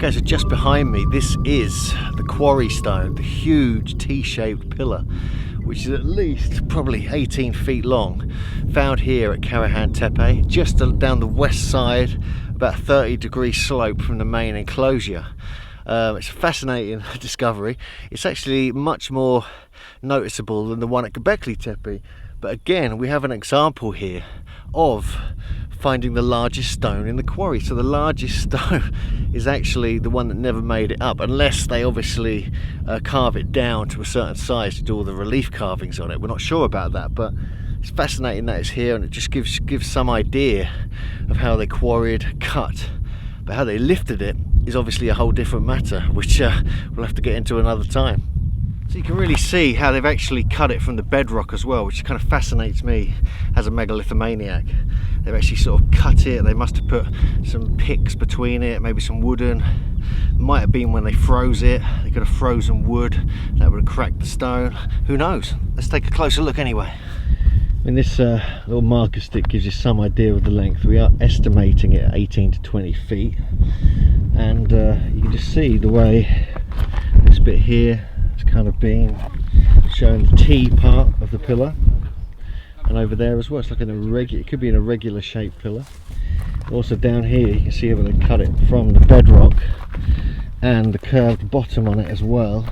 Okay, so just behind me, this is the quarry stone, the huge T-shaped pillar, which is at least probably 18 feet long, found here at Karahan Tepe, just down the west side, about 30-degree slope from the main enclosure. It's a fascinating discovery. It's actually much more noticeable than the one at Göbekli Tepe, but again, we have an example here of finding the largest stone in the quarry. So the largest stone is actually the one that never made it up, unless they obviously carve it down to a certain size to do all the relief carvings on it. We're not sure about that, but it's fascinating that it's here, and it just gives some idea of how they quarried, cut. But how they lifted it is obviously a whole different matter, which we'll have to get into another time. So you can really see how they've actually cut it from the bedrock as well, which kind of fascinates me as a megalithomaniac. They've actually sort of cut it. They must have put some picks between it, maybe some wooden. Might have been when they froze it. They could have frozen wood that would have cracked the stone. Who knows? Let's take a closer look anyway. I mean, this little marker stick gives you some idea of the length. We are estimating it at 18 to 20 feet, and you can just see the way this bit here has kind of been showing the T part of the pillar, and over there as well, it's like an irregular, it could be an irregular shaped pillar. Also down here you can see how they cut it from the bedrock and the curved bottom on it as well.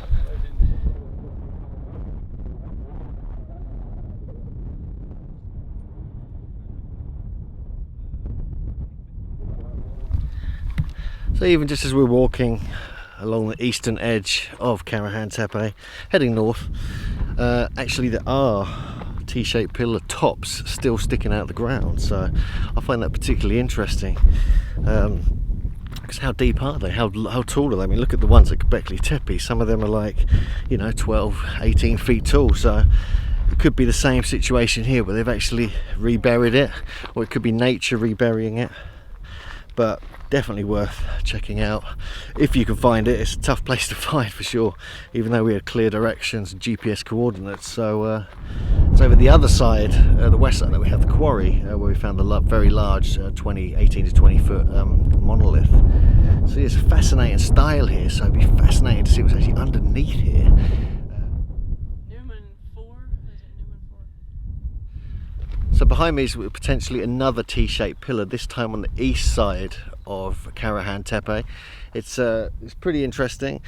So even just as we're walking along the eastern edge of Karahan Tepe, heading north, actually there are T-shaped pillar tops still sticking out of the ground. So I find that particularly interesting. Because how deep are they? How tall are they? I mean, look at the ones at Göbekli Tepe. Some of them are like, you know, 12, 18 feet tall. So it could be the same situation here, where they've actually reburied it, or it could be nature reburying it. But definitely worth checking out if you can find it. It's a tough place to find for sure, even though we had clear directions and GPS coordinates. So it's over the other side, the west side, that we have the quarry, where we found the very large 18 to 20 foot monolith. So it's a fascinating style here, so it'd be fascinating to see what's actually underneath here. So behind me is potentially another T-shaped pillar, this time on the east side of Karahan Tepe. It's pretty interesting.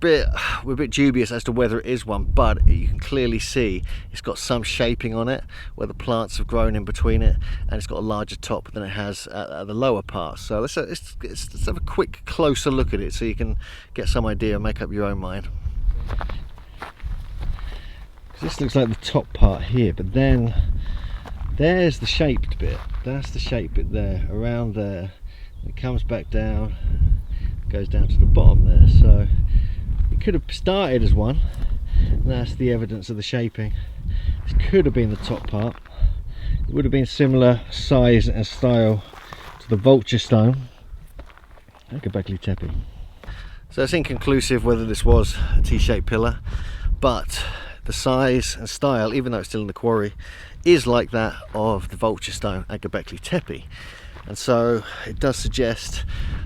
We're a bit dubious as to whether it is one, but you can clearly see it's got some shaping on it where the plants have grown in between it, and it's got a larger top than it has at the lower part. So let's have a quick closer look at it so you can get some idea and make up your own mind. This looks like the top part here, but then there's the shaped bit. That's the shaped bit there, around there. It comes back down, goes down to the bottom there. So it could have started as one, and that's the evidence of the shaping. This could have been the top part. It would have been similar size and style to the vulture stone at Göbekli Tepe. So it's inconclusive whether this was a T-shaped pillar, but the size and style, even though it's still in the quarry, is like that of the vulture stone at Göbekli Tepe. And so it does suggest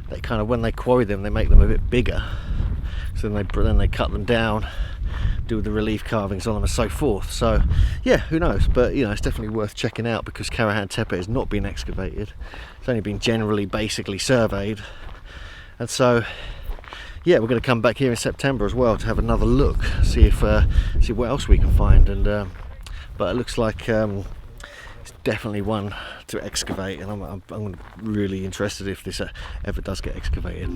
that kind of when they quarry them, they make them a bit bigger. So then they cut them down, do the relief carvings on them and so forth. So yeah, who knows? But you know, it's definitely worth checking out, because Karahan Tepe has not been excavated. It's only been generally basically surveyed. And so yeah, we're going to come back here in September as well to have another look, see what else we can find. And but it looks like it's definitely one to excavate, and I'm really interested if this ever does get excavated.